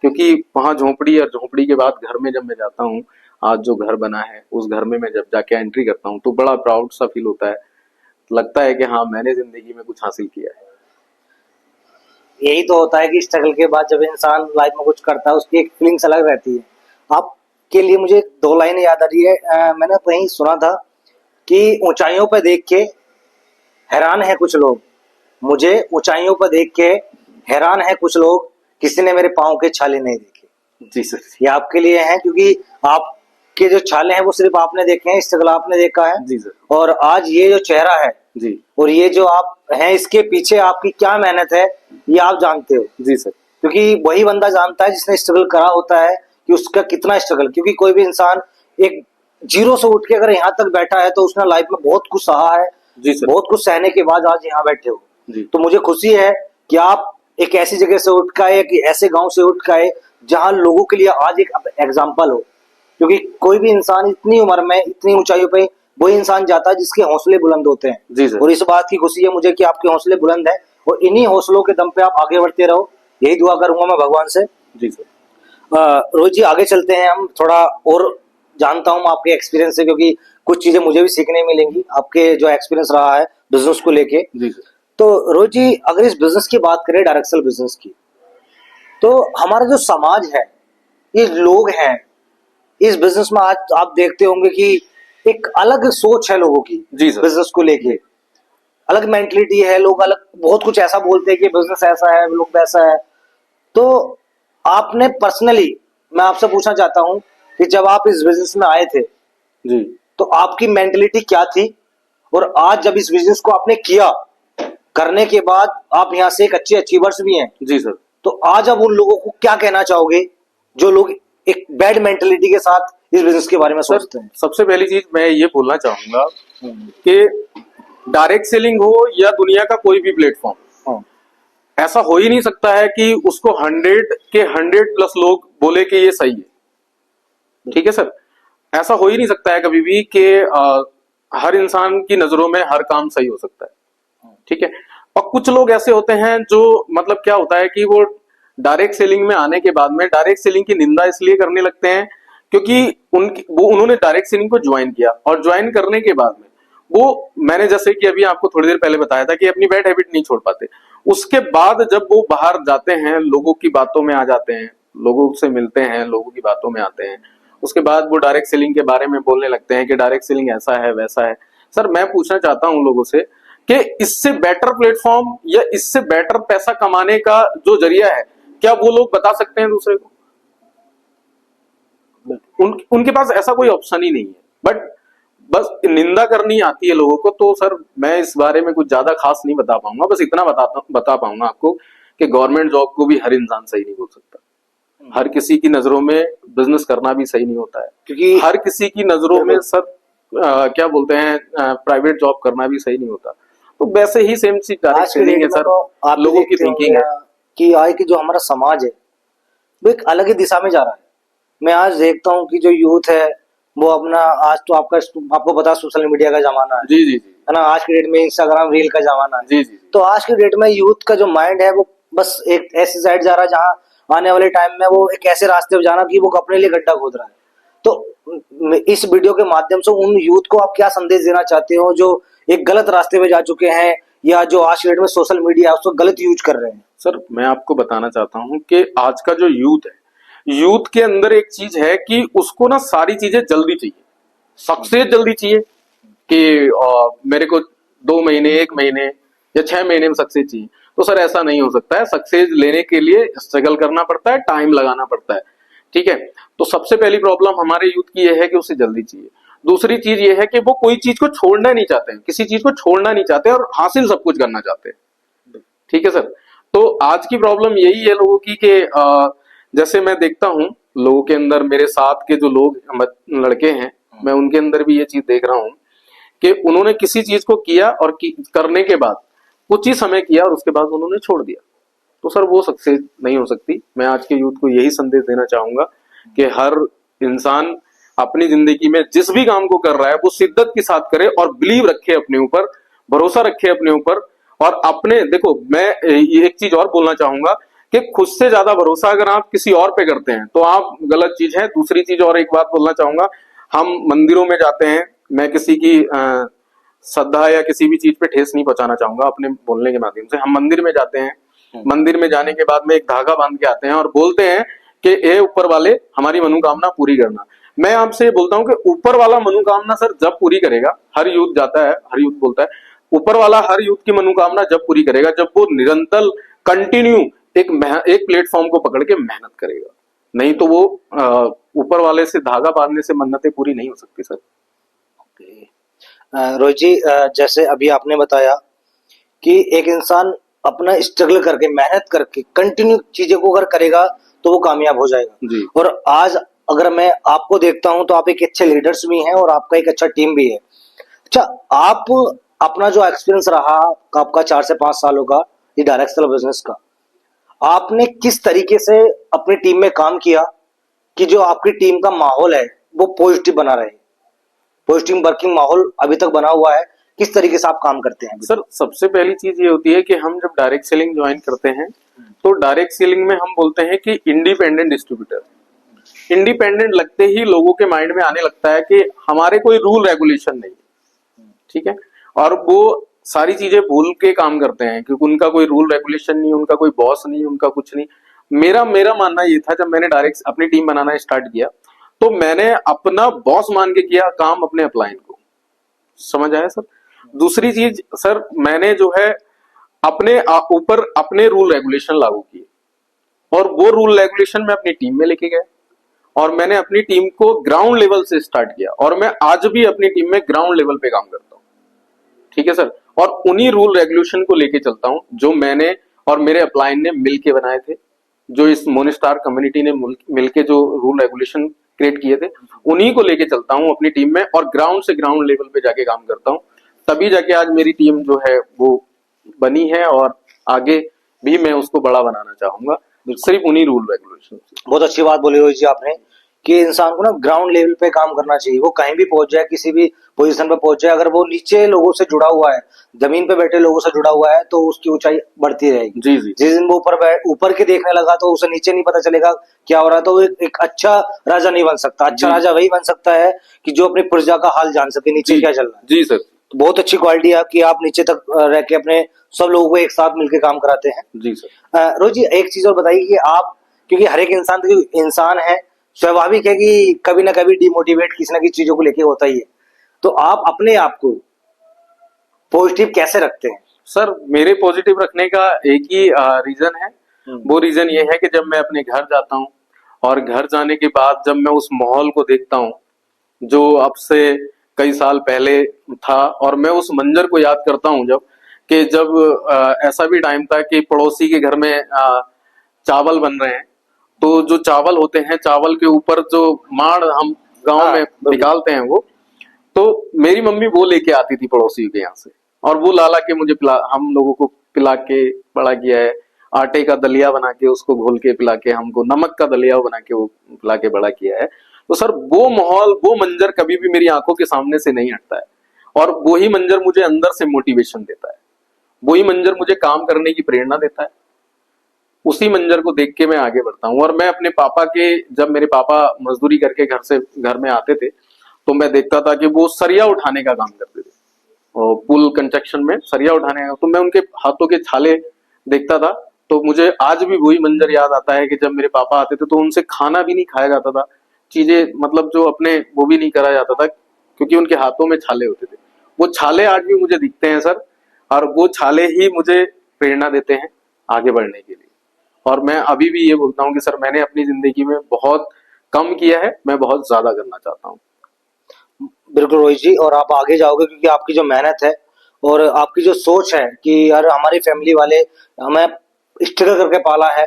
क्योंकि वहां झोपड़ी और झोपड़ी के बाद घर में जब मैं जाता हूँ, आज जो घर बना है उस घर में मैं जब जाके एंट्री करता हूँ तो बड़ा प्राउड सा फील होता है। लगता है कि हाँ मैंने जिंदगी में कुछ हासिल किया है। यही तो होता है कि स्ट्रगल के बाद जब इंसान लाइफ में कुछ करता है उसकी एक फीलिंग्स अलग रहती है। आपके लिए मुझे 2 लाइनें याद आ रही है। मैंने कहीं सुना था कि ऊंचाइयों पर देख के हैरान है कुछ लोग, मुझे ऊंचाइयों पर देख के हैरान है कुछ लोग, किसी ने मेरे पाँव के छाले नहीं देखे। जी सर। ये आपके लिए है क्योंकि आपके जो छाले हैं वो सिर्फ आपने देखे हैं, स्ट्रगल आपने देखा है। जी सर। और आज ये जो चेहरा है जी और ये जो आप हैं इसके पीछे आपकी क्या मेहनत है ये आप जानते हो। जी सर। क्योंकि वही बंदा जानता है जिसने स्ट्रगल करा होता है कि उसका कितना स्ट्रगल, क्योंकि कोई भी इंसान एक जीरो से उठ के अगर यहाँ तक बैठा है तो उसने लाइफ में बहुत कुछ सहा है। जी सर। बहुत कुछ सहने के बाद आज यहाँ बैठे हो। जी। तो मुझे खुशी है कि आप एक ऐसी जगह से उठ के आए, कि ऐसे गांव से उठ के आए जहाँ लोगों के लिए आज एक एग्जाम्पल हो। क्योंकि कोई भी इंसान इतनी उम्र में इतनी ऊंचाइयों पे वही इंसान जाता है जिसके हौसले बुलंद होते हैं। जी सर। और इस बात की खुशी है मुझे कि आपके हौसले बुलंद है और इन्हीं हौसलों के दम पे आप आगे बढ़ते रहो, यही दुआ करूंगा मैं भगवान से। जी सर। रोहित जी आगे चलते हैं, हम थोड़ा और जानता हूँ आपके एक्सपीरियंस से, क्योंकि कुछ चीजें मुझे भी सीखने मिलेंगी आपके जो एक्सपीरियंस रहा है बिजनेस को लेके। जी सर। तो रोहित जी अगर इस बिजनेस की बात करें, डायरेक्ट सेल बिजनेस की, तो हमारा जो समाज है, ये लोग हैं, इस बिजनेस में आज आप देखते होंगे कि एक अलग सोच है लोगों की। जी सर। बिजनेस को लेके अलग मेंटलिटी है, लोग अलग बहुत कुछ ऐसा बोलते हैं कि बिजनेस ऐसा है, लोग वैसा है। तो आपने पर्सनली, मैं आपसे पूछना चाहता हूं कि जब आप इस बिजनेस में आए थे जी तो आपकी मेंटलिटी क्या थी, और आज जब इस बिजनेस को आपने किया, करने के बाद आप यहाँ से एक अच्छे अचीवर्स भी हैं। जी सर। तो आज आप उन लोगों को क्या कहना चाहोगे जो लोग एक बैड मेंटलिटी के साथ इस बिजनेस के बारे में सोचते हैं? सबसे पहली चीज मैं ये बोलना चाहूंगा कि डायरेक्ट सेलिंग हो या दुनिया का कोई भी प्लेटफॉर्म, ऐसा हो ही नहीं सकता है कि उसको 100 प्लस लोग बोले कि ये सही है। ठीक है सर, ऐसा हो ही नहीं सकता है कभी भी कि हर इंसान की नजरों में हर काम सही हो सकता है। ठीक है। और कुछ लोग ऐसे होते हैं जो मतलब क्या होता है कि वो डायरेक्ट सेलिंग में आने के बाद में डायरेक्ट सेलिंग की निंदा इसलिए करने लगते हैं क्योंकि उन्होंने डायरेक्ट सेलिंग को ज्वाइन किया, और ज्वाइन करने के बाद में वो, मैंने जैसे कि अभी आपको थोड़ी देर पहले बताया था कि अपनी बैड हैबिट नहीं छोड़ पाते। उसके बाद जब वो बाहर जाते हैं, लोगों की बातों में आ जाते हैं, लोगों से मिलते हैं, लोगों की बातों में आते हैं, उसके बाद वो डायरेक्ट सेलिंग के बारे में बोलने लगते हैं कि डायरेक्ट सेलिंग ऐसा है वैसा है। सर मैं पूछना चाहता हूं लोगों से कि इससे बेटर प्लेटफॉर्म या इससे बेटर पैसा कमाने का जो जरिया है, क्या वो लोग बता सकते हैं दूसरे को? उनके पास ऐसा कोई ऑप्शन ही नहीं है, बट बस निंदा करनी आती है लोगों को। तो सर मैं इस बारे में कुछ ज्यादा खास नहीं बता पाऊंगा, बस इतना बता पाऊंगा आपको कि गवर्नमेंट जॉब को भी हर इंसान सही नहीं बोल सकता। हर किसी की नजरों में बिजनेस करना भी सही नहीं होता है, क्योंकि हर किसी की नजरों में सर क्या बोलते हैं प्राइवेट जॉब करना भी सही नहीं होता। तो वैसे ही सेम चीज डायरेक्ट आज के सेलिंग है डेट में सर, तो आप लोगों की देखते थिंकिंग है। होंगे कि आज की जो हमारा समाज है वो एक अलग ही दिशा में जा रहा है। मैं आज देखता हूँ कि जो यूथ है वो अपना, आज तो आपको पता है सोशल मीडिया का जमाना जी जी जी है ना। आज के डेट में इंस्टाग्राम रील का जमाना है। जी जी तो आज के डेट में यूथ का जो माइंड है वो बस एक ऐसी साइड जा रहा है जहाँ आने वाले टाइम में वो एक ऐसे रास्ते पे जाना कि वो अपने लिए गड्ढा खोद रहा है। तो इस वीडियो के माध्यम से उन यूथ को आप क्या संदेश देना चाहते हो जो एक गलत रास्ते पे जा चुके हैं या जो आज के डेट में सोशल मीडिया है उसको गलत यूज कर रहे हैं? सर मैं आपको बताना चाहता हूं कि आज का जो यूथ है, यूथ के अंदर एक चीज है कि उसको ना सारी चीजें जल्दी चाहिए, सक्सेस जल्दी चाहिए कि मेरे को 2 महीने 1 महीने या 6 महीने में सक्सेस चाहिए। तो सर ऐसा नहीं हो सकता है, सक्सेस लेने के लिए स्ट्रगल करना पड़ता है, टाइम लगाना पड़ता है। ठीक है, तो सबसे पहली प्रॉब्लम हमारे यूथ की यह है कि उसे जल्दी चाहिए। दूसरी चीज ये है कि वो कोई चीज को छोड़ना नहीं चाहते हैं, किसी चीज को छोड़ना नहीं चाहते और हासिल सब कुछ करना चाहते हैं। ठीक है सर, तो आज की प्रॉब्लम यही है लोगों की कि जैसे मैं देखता हूं लोगों के अंदर, मेरे साथ के जो लोग लड़के हैं, मैं उनके अंदर भी ये चीज देख रहा हूं कि उन्होंने किसी चीज को किया और करने के बाद कुछ ही समय किया और उसके बाद उन्होंने छोड़ दिया। तो सर वो सक्सेस नहीं हो सकती। मैं आज के यूथ को यही संदेश देना चाहूंगा कि हर इंसान अपनी जिंदगी में जिस भी काम को कर रहा है वो शिद्दत के साथ करे और बिलीव रखे अपने ऊपर, भरोसा रखे अपने ऊपर। और अपने देखो, मैं ये एक चीज और बोलना चाहूंगा कि खुद से ज्यादा भरोसा अगर आप किसी और पे करते हैं तो आप गलत चीज है। दूसरी चीज और एक बात बोलना चाहूंगा, हम मंदिरों में जाते हैं, मैं किसी की श्रद्धा या किसी भी चीज पे ठेस नहीं पहुंचाना चाहूंगा अपने बोलने के माध्यम से। हम मंदिर में जाते हैं, मंदिर में जाने के बाद में एक धागा बांध के आते हैं और बोलते हैं कि ए ऊपर वाले हमारी मनोकामना पूरी करना। मैं आपसे ये बोलता हूं कि ऊपर वाला मनोकामना सर जब पूरी करेगा, हर यूथ जाता है, हर यूथ बोलता है ऊपर वाला हर यूथ की मनोकामना जब पूरी करेगा जब वो निरंतर कंटिन्यू एक प्लेटफॉर्म को पकड़ के मेहनत करेगा। नहीं तो वो ऊपर वाले से धागा बांधने से मन्नतें पूरी नहीं हो सकती सर। रोहित जी, जैसे अभी आपने बताया कि एक इंसान अपना स्ट्रगल करके मेहनत करके कंटिन्यू चीजें को अगर करेगा तो वो कामयाब हो जाएगा जी। और आज अगर मैं आपको देखता हूं तो आप एक अच्छे लीडर्स भी हैं और आपका एक अच्छा टीम भी है। अच्छा, आप अपना जो एक्सपीरियंस रहा आपका 4 से 5 सालों का ये डायरेक्ट सेल बिजनेस का, आपने किस तरीके से अपनी टीम में काम किया कि जो आपकी टीम का माहौल है वो पॉजिटिव बना रहे? पॉजिटिव वर्किंग माहौल अभी तक बना हुआ है, किस तरीके से आप काम करते हैं? सर सबसे पहली चीज ये होती है कि हम जब डायरेक्ट सेलिंग ज्वाइन करते हैं तो डायरेक्ट सेलिंग में हम बोलते हैं कि इंडिपेंडेंट डिस्ट्रीब्यूटर। इंडिपेंडेंट लगते ही लोगों के माइंड में आने लगता है कि हमारे कोई रूल रेगुलेशन नहीं, ठीक है, और वो सारी चीजें भूल के काम करते हैं क्योंकि उनका कोई रूल रेगुलेशन नहीं, उनका कोई बॉस नहीं, उनका कुछ नहीं। मेरा मानना ये था, जब मैंने डायरेक्ट अपनी टीम बनाना स्टार्ट किया तो मैंने अपना बॉस मान के किया काम अपने अपलाइन को। समझ आया सर? दूसरी चीज सर, मैंने जो है अपने ऊपर अपने रूल रेगुलेशन लागू किए और वो रूल रेगुलेशन मैं अपनी टीम में लेके गया और मैंने अपनी टीम को ग्राउंड लेवल से स्टार्ट किया और मैं आज भी अपनी टीम में ग्राउंड लेवल पे काम करता हूँ। ठीक है सर, और उन्हीं रूल रेगुलेशन को लेके चलता हूँ जो मैंने और मेरे अपलाइन ने मिलके बनाए थे, जो इस मोनिस्टार कम्युनिटी ने मिलके जो रूल रेगुलेशन क्रिएट किए थे, उन्हीं को लेके चलता हूँ अपनी टीम में और ग्राउंड से ग्राउंड लेवल पे जाके काम करता हूँ। तभी जाके आज मेरी टीम जो है वो बनी है और आगे भी मैं उसको बड़ा बनाना चाहूंगा सिर्फ उन्हीं रूल रेगुलेशन से। बहुत अच्छी बात बोली रोहित जी आपने कि इंसान को ना ग्राउंड लेवल पे काम करना चाहिए। वो कहीं भी पहुंच जाए, किसी भी पोजीशन पे पहुंच जाए, अगर वो नीचे लोगों से जुड़ा हुआ है, जमीन पे बैठे लोगों से जुड़ा हुआ है तो उसकी ऊंचाई बढ़ती रहेगी। जी जी। जिस दिन वो ऊपर के देखने लगा तो उसे नीचे नहीं पता चलेगा क्या हो रहा है, तो वो एक अच्छा राजा नहीं बन सकता। अच्छा राजा वही बन सकता है कि जो अपनी प्रजा का हाल जान सके, नीचे क्या चल रहा है। जी सर। तो बहुत अच्छी क्वालिटी है आपकी, आप नीचे तक रह के अपने सब लोगों को एक साथ मिलकर काम कराते हैं। जी सर। रोहित जी, एक चीज और बताइए कि आप क्योंकि हर एक इंसान है, स्वाभाविक है कि कभी ना कभी डिमोटिवेट किसी ना किसी चीजों को लेके होता ही है। तो आप अपने आप को पॉजिटिव कैसे रखते हैं? सर मेरे पॉजिटिव रखने का एक ही रीजन है। वो रीजन ये है कि जब मैं अपने घर जाता हूँ और घर जाने के बाद जब मैं उस माहौल को देखता हूँ जो अब से कई साल पहले था, और मैं उस मंजर को याद करता हूँ जब ऐसा भी टाइम था कि पड़ोसी के घर में चावल बन रहे हैं, तो जो चावल होते हैं, चावल के ऊपर जो माड़ हम गांव हाँ, में निकालते हैं वो, तो मेरी मम्मी वो लेके आती थी पड़ोसी के यहाँ से, और वो लाला के मुझे हम लोगों को पिला के बड़ा किया है। आटे का दलिया बना के उसको घोल के पिला के, हमको नमक का दलिया बना के वो पिला के बड़ा किया है। तो सर वो माहौल, वो मंजर कभी भी मेरी आंखों के सामने से नहीं हटता है, और वही मंजर मुझे अंदर से मोटिवेशन देता है, वही मंजर मुझे काम करने की प्रेरणा देता है। उसी मंजर को देख के मैं आगे बढ़ता हूँ। और मैं अपने पापा के, जब मेरे पापा मजदूरी करके घर में आते थे, तो मैं देखता था कि वो सरिया उठाने का काम करते थे, और पुल कंस्ट्रक्शन में सरिया उठाने का, तो मैं उनके हाथों के छाले देखता था। तो मुझे आज भी वही मंजर याद आता है कि जब मेरे पापा आते थे तो उनसे खाना भी नहीं खाया जाता था, चीजें मतलब जो अपने वो भी नहीं करा जाता था, क्योंकि उनके हाथों में छाले होते थे। वो छाले आज भी मुझे दिखते हैं सर, और वो छाले ही मुझे प्रेरणा देते हैं आगे बढ़ने के लिए। और मैं अभी भी ये बोलता हूँ कि सर मैंने अपनी जिंदगी में बहुत कम किया है, मैं बहुत ज्यादा करना चाहता हूँ। बिल्कुल रोहित जी, और आप आगे जाओगे क्योंकि आपकी जो मेहनत है और आपकी जो सोच है कि यार हमारी फैमिली वाले हमें स्ट्रगल करके पाला है,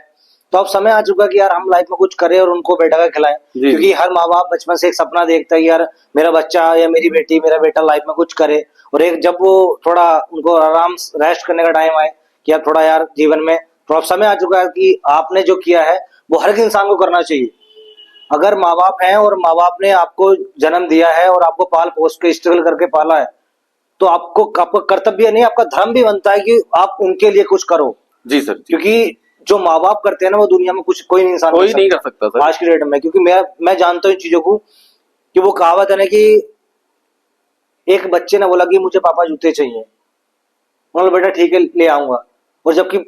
तो अब समय आ चुका है कि यार हम लाइफ में कुछ करें और उनको बेटा का खिलाएं। जी। क्योंकि हर माँ बाप बचपन से एक सपना देखता है कि यार मेरा बच्चा या मेरी बेटी, मेरा बेटा लाइफ में कुछ करे, और एक जब वो थोड़ा उनको आराम रेस्ट करने का टाइम आए कि यार थोड़ा यार जीवन में, तो अब समय आ चुका है कि आपने जो किया है वो हर एक इंसान को करना चाहिए। अगर माँ बाप हैं और माँ बाप ने आपको जन्म दिया है और आपको पाल पोस के स्ट्रगल करके पाला है, तो आपका कर्तव्य नहीं, आपका धर्म भी बनता है कि आप उनके लिए कुछ करो। जी सर। क्योंकि जो माँ बाप करते हैं ना, वो दुनिया में कुछ कोई इंसान कोई नहीं कर सकता सर आज की डेट में। क्योंकि मैं जानता हूँ इन चीजों को, कि वो कहावत है ना कि एक बच्चे ने बोला कि मुझे पापा जूते चाहिए, बोला बेटा ठीक है ले आऊंगा, और जबकि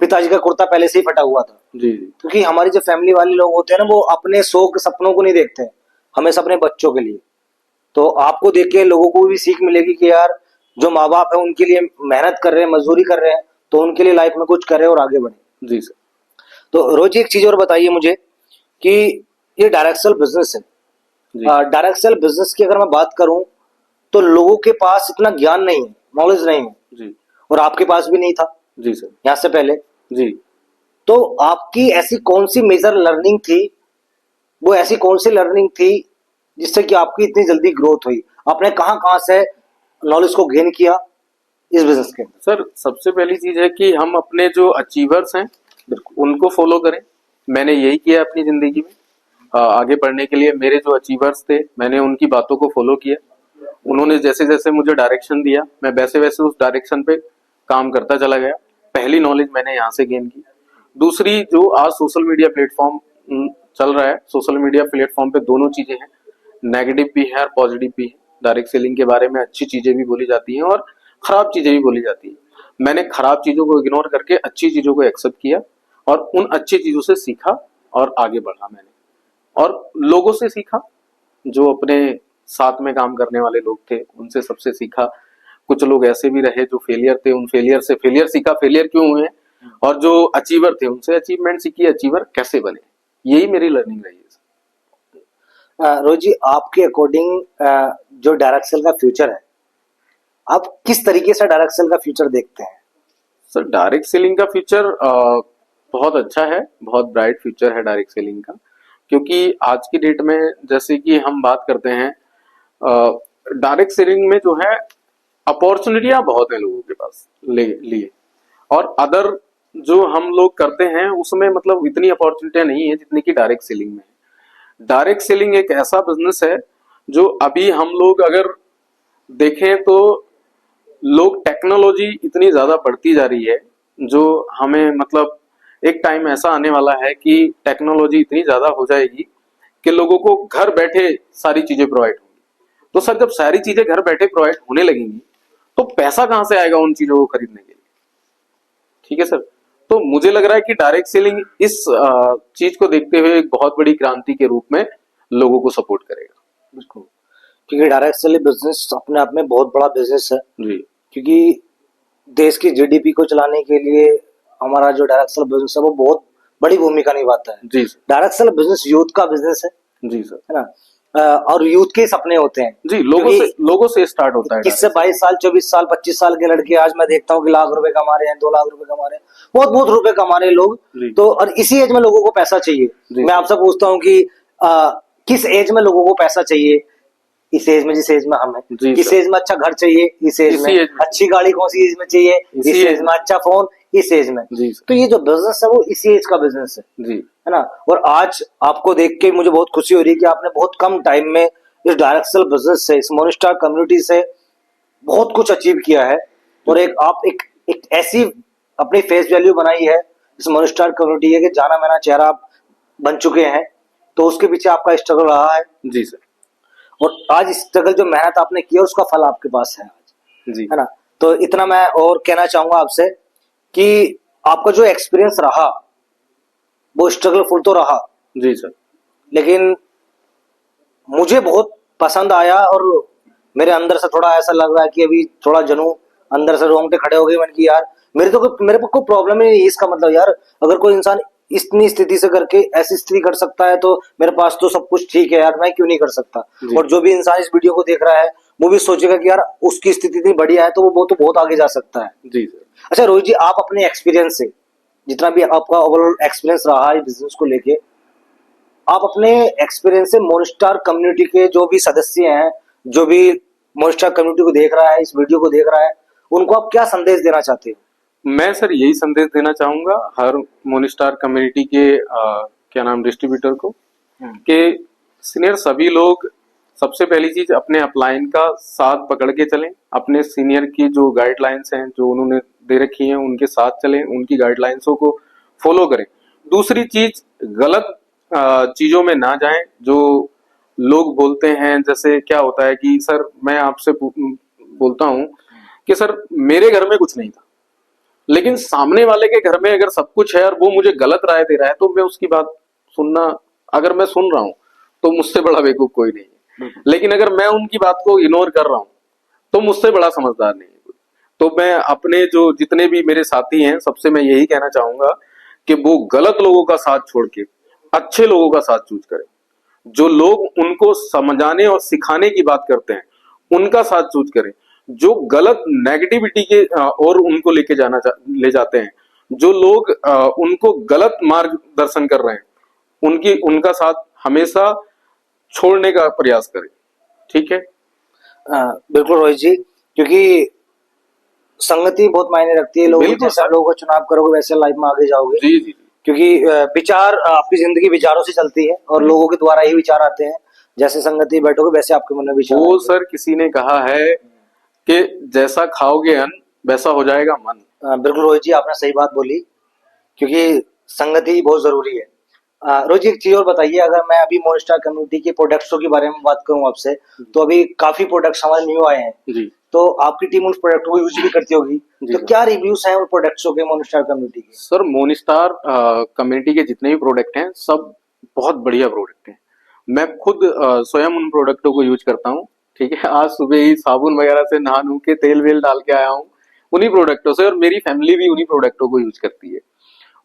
पिताजी का कुर्ता पहले से ही फटा हुआ था। जी। क्योंकि हमारी जो फैमिली वाले लोग होते हैं ना, वो अपने शौक सपनों को नहीं देखते हैं, हमेशा अपने बच्चों के लिए। तो आपको देख के लोगों को भी सीख मिलेगी कि यार जो माँ बाप है उनके लिए मेहनत कर रहे हैं, मजदूरी कर रहे हैं, तो उनके लिए लाइफ में कुछ करें और आगे बढ़े। जी सर। तो रोज एक चीज और बताइए मुझे कि ये डायरेक्ट सेल बिजनेस है, डायरेक्ट सेल बिजनेस की अगर मैं बात करूं तो लोगों के पास इतना ज्ञान नहीं है, नॉलेज नहीं है जी। और आपके पास भी नहीं था जी सर। यहाँ से पहले। जी। तो आपकी ऐसी कौन सी मेजर लर्निंग थी, वो ऐसी कौन सी लर्निंग थी जिससे कि आपकी इतनी जल्दी ग्रोथ हुई? आपने कहाँ से नॉलेज को गेन किया इस बिजनेस के? सर सबसे पहली चीज है कि हम अपने जो अचीवर्स हैं उनको फॉलो करें। मैंने यही किया अपनी जिंदगी में। आगे बढ़ने के लिए मेरे जो अचीवर्स थे, मैंने उनकी बातों को फॉलो किया। उन्होंने जैसे जैसे मुझे डायरेक्शन दिया, मैं वैसे वैसे उस डायरेक्शन पे काम करता चला गया। पहली नॉलेज मैंने यहाँ से गेन की। दूसरी, जो आज सोशल मीडिया प्लेटफॉर्म चल रहा है, सोशल मीडिया प्लेटफॉर्म पे दोनों चीजें हैं, नेगेटिव भी है और पॉजिटिव भी है। डायरेक्ट सेलिंग के बारे में अच्छी चीजें भी बोली जाती हैं और खराब चीजें भी बोली जाती हैं। मैंने खराब चीजों को इग्नोर करके अच्छी चीजों को एक्सेप्ट किया और उन अच्छी चीजों से सीखा और आगे बढ़ा मैंने, और लोगों से सीखा। जो अपने साथ में काम करने वाले लोग थे उनसे सबसे सीखा। कुछ लोग ऐसे भी रहे जो फेलियर थे, उन फेलियर से फेलियर सीखा, फेलियर क्यों हुए, और जो अचीवर थे उनसे अचीवमेंट सीखी, अचीवर कैसे बने। यही मेरी लर्निंग रही है। रोज जी, आपके अकॉर्डिंग जो डायरेक्ट सेल का फ्यूचर है, आप किस तरीके से डायरेक्ट सेल का फ्यूचर देखते हैं? सर डायरेक्ट सेलिंग का फ्यूचर बहुत अच्छा है, बहुत ब्राइट फ्यूचर है डायरेक्ट सेलिंग का। क्योंकि आज की डेट में जैसे कि हम बात करते हैं, डायरेक्ट सेलिंग में जो है अपॉर्चुनिटियां बहुत है लोगों के पास लिए, और अदर जो हम लोग करते हैं उसमें मतलब इतनी अपॉर्चुनिटियां नहीं है जितनी कि डायरेक्ट सेलिंग में है। डायरेक्ट सेलिंग एक ऐसा बिजनेस है जो अभी हम लोग अगर देखें तो लोग, टेक्नोलॉजी इतनी ज्यादा बढ़ती जा रही है, जो हमें मतलब एक टाइम ऐसा आने वाला है कि टेक्नोलॉजी इतनी ज्यादा हो जाएगी कि लोगों को घर बैठे सारी चीजें प्रोवाइड होंगी। तो सर जब सारी चीजें घर बैठे प्रोवाइड होने लगेंगी तो पैसा कहां से आएगा उन चीजों को खरीदने के लिए? ठीक है सर। तो मुझे लग रहा है कि डायरेक्ट सेलिंग इस चीज को देखते हुए एक बहुत बड़ी क्रांति के रूप में लोगों को सपोर्ट करेगा। बिल्कुल, क्योंकि डायरेक्ट सेलिंग बिजनेस अपने आप में बहुत बड़ा बिजनेस है। जी क्योंकि देश की जीडीपी को चलाने के लिए हमारा जो डायरेक्ट सेल बिजनेस है वो बहुत बड़ी भूमिका निभाता है। जी sir. Direct sale business youth का बिजनेस है जी सर। ना। और यूथ के सपने होते हैं जी, लोगों से स्टार्ट होता है। 21 से 22 साल, 24 साल, 25 साल के लड़के आज मैं देखता हूँ कि लाख रुपए कमा रहे हैं, 2 लाख रुपए कमा रहे हैं, बहुत बहुत रुपए कमा रहे हैं लोग। जी। तो और इसी एज में लोगों को पैसा चाहिए। जी। मैं आपसे पूछता हूँ कि किस एज में लोगों को पैसा चाहिए? इस एज में, जिस एज में हम जी है। किस सर। एज में अच्छा घर चाहिए? इस एज इसी में। एज में। अच्छी गाड़ी कौन सी एज में चाहिए? इसी इस एज एज में। अच्छा फोन इस एज में। जी सर। तो ये जो बिजनेस है वो इसी एज का बिजनेस जी है ना। और आज आपको देख के मुझे बहुत खुशी हो रही है कि आपने बहुत कम टाइम में इस डायरेक्ट सेल बिजनेस से, इस मोनिस्टार कम्युनिटी से बहुत कुछ अचीव किया है। और एक ऐसी अपनी फेस वैल्यू बनाई है इस मोनिस्टार कम्युनिटी है कि जाना माना चेहरा आप बन चुके हैं। तो उसके पीछे आपका स्ट्रगल रहा है। जी सर। और आज स्ट्रगल जो मेहनत आपने की है उसका फल आपके पास है आज, जी है ना। तो इतना मैं और कहना चाहूंगा आपसे कि आपका जो एक्सपीरियंस रहा वो स्ट्रगलफुल तो रहा, जी सर। लेकिन मुझे बहुत पसंद आया। और मेरे अंदर से थोड़ा ऐसा लग रहा है कि अभी थोड़ा जनू अंदर से रोंगटे खड़े हो गए। मैंने कि यार मेरे को कोई प्रॉब्लम ही नहीं है। इसका मतलब यार अगर कोई इंसान इतनी स्थिति से करके ऐसी स्थिति कर सकता है तो मेरे पास तो सब कुछ ठीक है यार, मैं क्यों नहीं कर सकता। और जो भी इंसान इस वीडियो को देख रहा है वो भी सोचेगा कि यार उसकी स्थिति इतनी बढ़िया है तो वो तो बहुत आगे जा सकता है। जी सर। अच्छा रोहित जी, आप अपने एक्सपीरियंस से, जितना भी आपका ओवरऑल एक्सपीरियंस रहा है बिजनेस को लेके, आप अपने एक्सपीरियंस से मोनिस्टार कम्युनिटी के जो भी सदस्य हैं, जो भी मोनिस्टार कम्युनिटी को देख रहा है, इस वीडियो को देख रहा है, उनको आप क्या संदेश देना चाहते हो? मैं सर यही संदेश देना चाहूंगा हर मोनिस्टार कम्युनिटी के क्या नाम डिस्ट्रीब्यूटर को कि सीनियर सभी लोग सबसे पहली चीज अपने अपलाइन का साथ पकड़ के चलें। अपने सीनियर की जो गाइडलाइंस हैं जो उन्होंने दे रखी हैं उनके साथ चलें, उनकी गाइडलाइंसों को फॉलो करें। दूसरी चीज, गलत चीजों में ना जाएं। जो लोग बोलते हैं, जैसे क्या होता है कि सर मैं आपसे बोलता हूं कि सर मेरे घर में कुछ नहीं था, लेकिन सामने वाले के घर में अगर सब कुछ है और वो मुझे गलत राय दे रहा है तो मैं उसकी बात सुनना, अगर मैं सुन रहा हूं तो मुझसे बड़ा बेवकूफ कोई नहीं है। लेकिन अगर मैं उनकी बात को इग्नोर कर रहा हूं तो मुझसे बड़ा समझदार नहीं है कोई। तो मैं अपने जो जितने भी मेरे साथी हैं सबसे मैं यही कहना चाहूंगा कि वो गलत लोगों का साथ छोड़ के अच्छे लोगों का साथ चूज करें। जो लोग उनको समझाने और सिखाने की बात करते हैं उनका साथ चूज करें। जो गलत नेगेटिविटी के और उनको ले जाते हैं, जो लोग उनको गलत मार्गदर्शन कर रहे हैं, उनका साथ हमेशा छोड़ने का प्रयास करें। ठीक है। बिल्कुल रोहित जी, क्योंकि संगति बहुत मायने रखती है। लोग बिल्कुल जैसा सर। लोगों का चुनाव करोगे वैसे लाइफ में आगे जाओगे। जी जी। क्योंकि विचार, आपकी जिंदगी विचारों से चलती है और लोगों के द्वारा ही विचार आते हैं। जैसे संगति बैठोगे वैसे आपके मन में विचार वो आएंगे। सर किसी ने कहा है कि जैसा खाओगे अन्न वैसा हो जाएगा मन। बिल्कुल रोहित जी, आपने सही बात बोली, क्योंकि संगति बहुत जरूरी है। रोहित जी एक चीज और बताइए, अगर मैं अभी मोनिस्टार कम्युनिटी के प्रोडक्ट्सों के बारे में बात करूं आपसे, तो अभी काफी प्रोडक्ट्स हमारे न्यू आए हैं। जी। तो आपकी टीम उन प्रोडक्ट को यूज भी करती होगी, जी तो सर। क्या रिव्यूज हैं उन प्रोडक्ट्सों के मोनिस्टार कम्युनिटी के? सर मोनिस्टार कम्युनिटी के जितने भी प्रोडक्ट हैं सब बहुत बढ़िया प्रोडक्ट हैं। मैं खुद स्वयं उन प्रोडक्टों को यूज करता हूँ। ठीक है। आज सुबह ही साबुन वगैरह से नहा नू के तेल वेल डाल के आया हूँ उन्हीं प्रोडक्टों से, और मेरी फैमिली भी उन्हीं प्रोडक्टों को यूज करती है।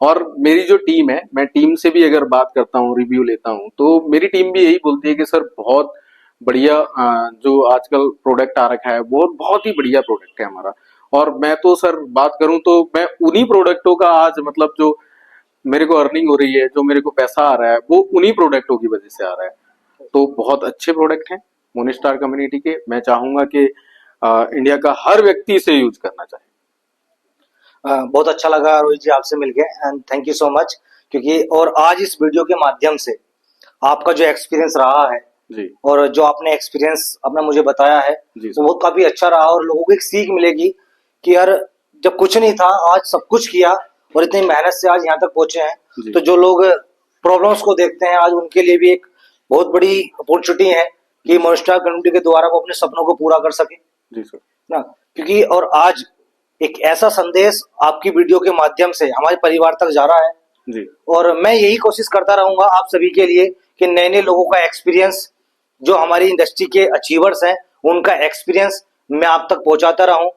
और मेरी जो टीम है, मैं टीम से भी अगर बात करता हूँ, रिव्यू लेता हूँ, तो मेरी टीम भी यही बोलती है कि सर बहुत बढ़िया जो आजकल प्रोडक्ट आ रखा है वो बहुत ही बढ़िया प्रोडक्ट है हमारा। और मैं तो सर बात करूं तो मैं उन्हीं प्रोडक्टों का आज मतलब जो मेरे को अर्निंग हो रही है, जो मेरे को पैसा आ रहा है, वो उन्हीं प्रोडक्टों की वजह से आ रहा है। तो बहुत अच्छे प्रोडक्ट हैं मोनिस्टार कम्युनिटी के। मैं चाहूंगा कि इंडिया का हर व्यक्ति इसे यूज करना चाहे। बहुत अच्छा लगा रोहित जी आपसे मिलके, and thank you so much. क्योंकि और आज इस वीडियो के माध्यम से आपका जो एक्सपीरियंस रहा है जी और जो आपने एक्सपीरियंस अपना मुझे बताया है जी वो बहुत काफी अच्छा रहा। और लोगों को एक सीख मिलेगी कि यार जब कुछ नहीं था आज सब कुछ किया और इतनी मेहनत से आज यहाँ तक पहुंचे हैं। तो जो लोग प्रॉब्लम्स को देखते हैं आज उनके लिए भी एक बहुत बड़ी अपॉर्चुनिटी है कि मोनिस्टार कम्युनिटी के द्वारा वो अपने सपनों को पूरा कर सके जी सर। ना। क्योंकि और आज एक ऐसा संदेश आपकी वीडियो के माध्यम से हमारे परिवार तक जा रहा है जी और मैं यही कोशिश करता रहूंगा आप सभी के लिए कि नए नए लोगों का एक्सपीरियंस, जो हमारी इंडस्ट्री के अचीवर्स हैं, उनका एक्सपीरियंस मैं आप तक पहुंचाता रहूं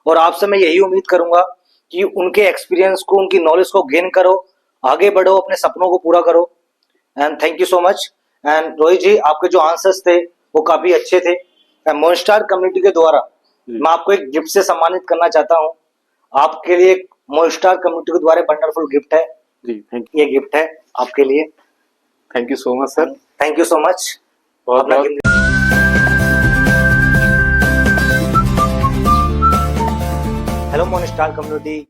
और आपसे मैं यही उम्मीद करूंगा कि उनके एक्सपीरियंस को, उनकी नॉलेज को गेन करो, आगे बढ़ो, अपने सपनों को पूरा करो। And thank you so much. And Rohit ji, आपके जो आंसर्स थे वो काफी अच्छे थे। मोनस्टार कम्युनिटी के द्वारा मैं आपको एक गिफ्ट से सम्मानित करना चाहता हूँ। आपके लिए एक मोनस्टार कम्युनिटी के द्वारा वंडरफुल गिफ्ट है। जी थैंक ये गिफ्ट है आपके लिए। You so much sir. Thank you so much. बहुत अपना बहुत कीमती- हेलो मोनस्टार कम्युनिटी,